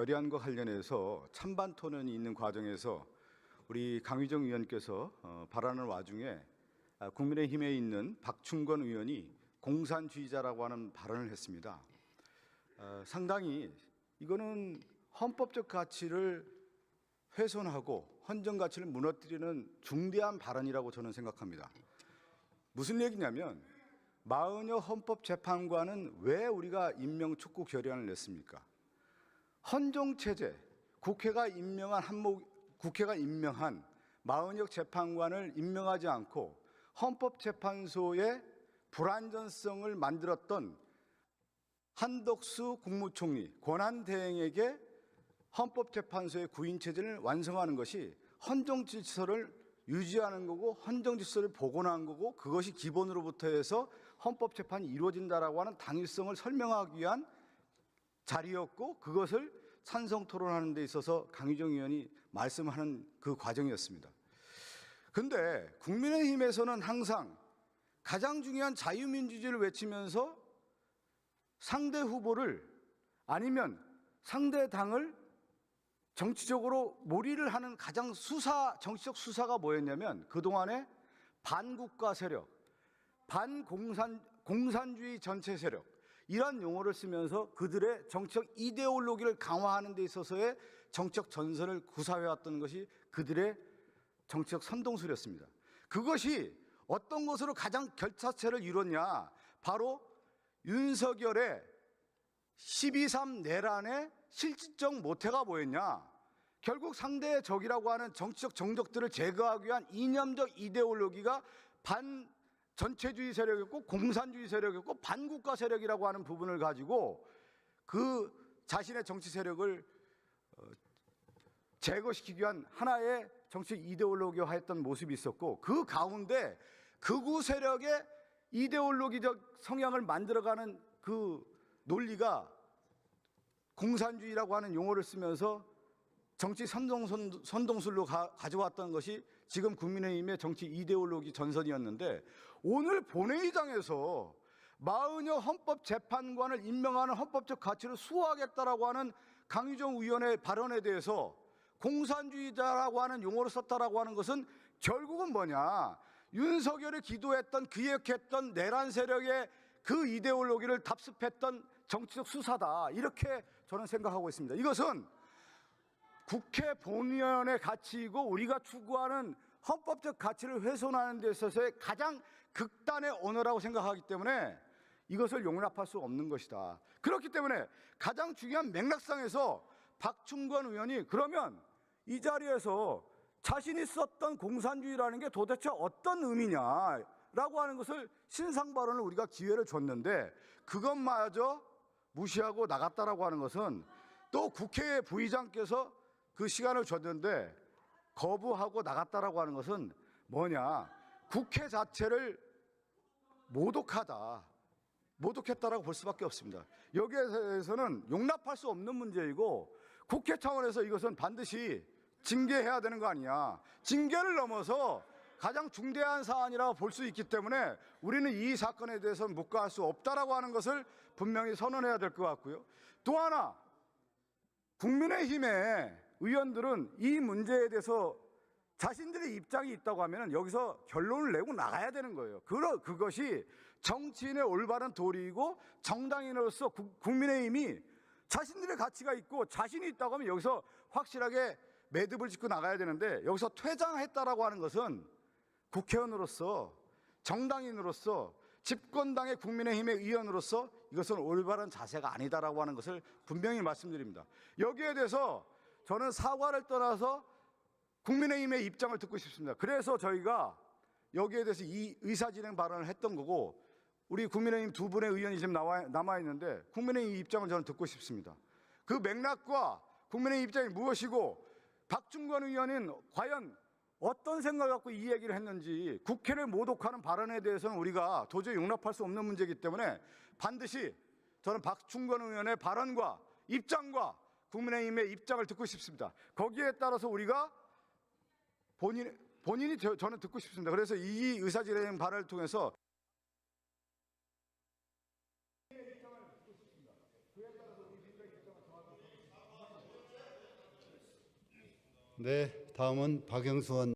결의안과 관련해서 찬반 토론이 있는 과정에서 우리 강의정 의원께서 발언하는 와중에 국민의힘에 있는 박충건 의원이 공산주의자라고 하는 발언을 했습니다. 상당히 이거는 헌법적 가치를 훼손하고 헌정 가치를 무너뜨리는 중대한 발언이라고 저는 생각합니다. 무슨 얘기냐면 40여 헌법재판관은 왜 우리가 임명 촉구 결의안을 냈습니까? 헌정체제, 국회가 임명한 40여 재판관을 임명하지 않고 헌법재판소의 불안전성을 만들었던 한덕수 국무총리 권한대행에게 헌법재판소의 구인체제를 완성하는 것이 헌정질서를 유지하는 거고 헌정질서를 복원한 거고 그것이 기본으로부터 해서 헌법재판이 이루어진다라고 하는 당위성을 설명하기 위한 자리였고 그것을 찬성 토론하는 데 있어서 강의정 의원이 말씀하는 그 과정이었습니다. 그런데 국민의힘에서는 항상 가장 중요한 자유민주주의를 외치면서 상대 후보를 아니면 상대 당을 정치적으로 몰이를 하는 가장 정치적 수사가 뭐였냐면 그동안에 반국가 세력, 공산주의 전체 세력 이런 용어를 쓰면서 그들의 정치적 이데올로기를 강화하는 데 있어서의 정치적 전선을 구사해왔던 것이 그들의 정치적 선동술이었습니다. 그것이 어떤 것으로 가장 결사체를 이뤘냐? 바로 윤석열의 12.3 내란의 실질적 모태가 뭐였냐? 결국 상대의 적이라고 하는 정치적 정적들을 제거하기 위한 이념적 이데올로기가 전체주의 세력이었고 공산주의 세력이었고 반국가 세력이라고 하는 부분을 가지고 그 자신의 정치 세력을 제거시키기 위한 하나의 정치 이데올로기화했던 모습이 있었고 그 가운데 극우 세력의 이데올로기적 성향을 만들어가는 그 논리가 공산주의라고 하는 용어를 쓰면서 정치 선동술로 가져왔던 것이 지금 국민의힘의 정치 이데올로기 전선이었는데 오늘 본회의장에서 40여 헌법재판관을 임명하는 헌법적 가치를 수호하겠다라고 하는 강의정 의원의 발언에 대해서 공산주의자라고 하는 용어를 썼다라고 하는 것은 결국은 뭐냐? 윤석열이 기도했던 기획했던 내란 세력의 그 이데올로기를 답습했던 정치적 수사다. 이렇게 저는 생각하고 있습니다. 이것은 국회 본연의 가치이고 우리가 추구하는 헌법적 가치를 훼손하는 데 있어서의 가장 극단의 언어라고 생각하기 때문에 이것을 용납할 수 없는 것이다. 그렇기 때문에 가장 중요한 맥락상에서 박충건 의원이 그러면 이 자리에서 자신이 썼던 공산주의라는 게 도대체 어떤 의미냐라고 하는 것을 신상 발언을 우리가 기회를 줬는데 그것마저 무시하고 나갔다라고 하는 것은 또 국회 부의장께서 그 시간을 줬는데 거부하고 나갔다라고 하는 것은 뭐냐? 국회 자체를 모독했다라고 볼 수밖에 없습니다. 여기에 대해서는 용납할 수 없는 문제이고 국회 차원에서 이것은 반드시 징계해야 되는 거 아니냐. 징계를 넘어서 가장 중대한 사안이라고 볼 수 있기 때문에 우리는 이 사건에 대해서는 묵과할 수 없다라고 하는 것을 분명히 선언해야 될 것 같고요. 또 하나 국민의힘의 의원들은 이 문제에 대해서 자신들의 입장이 있다고 하면 여기서 결론을 내고 나가야 되는 거예요. 그것이 정치인의 올바른 도리이고 정당인으로서 국민의힘이 자신들의 가치가 있고 자신이 있다고 하면 여기서 확실하게 매듭을 짓고 나가야 되는데 여기서 퇴장했다라고 하는 것은 국회의원으로서 정당인으로서 집권당의 국민의힘의 의원으로서 이것은 올바른 자세가 아니다라고 하는 것을 분명히 말씀드립니다. 여기에 대해서 저는 사과를 떠나서 국민의힘의 입장을 듣고 싶습니다. 그래서 저희가 여기에 대해서 이 의사진행 발언을 했던 거고 우리 국민의힘 두 분의 의원이 지금 남아있는데 국민의힘 입장을 저는 듣고 싶습니다. 그 맥락과 국민의힘 입장이 무엇이고 박충건 의원은 과연 어떤 생각을 갖고 이 얘기를 했는지 국회를 모독하는 발언에 대해서는 우리가 도저히 용납할 수 없는 문제이기 때문에 반드시 저는 박충건 의원의 발언과 입장과 국민의힘의 입장을 듣고 싶습니다. 거기에 따라서 우리가 본인이 저는 듣고 싶습니다. 그래서 이 의사진행 발언을 통해서 네, 다음은 박영수 의원.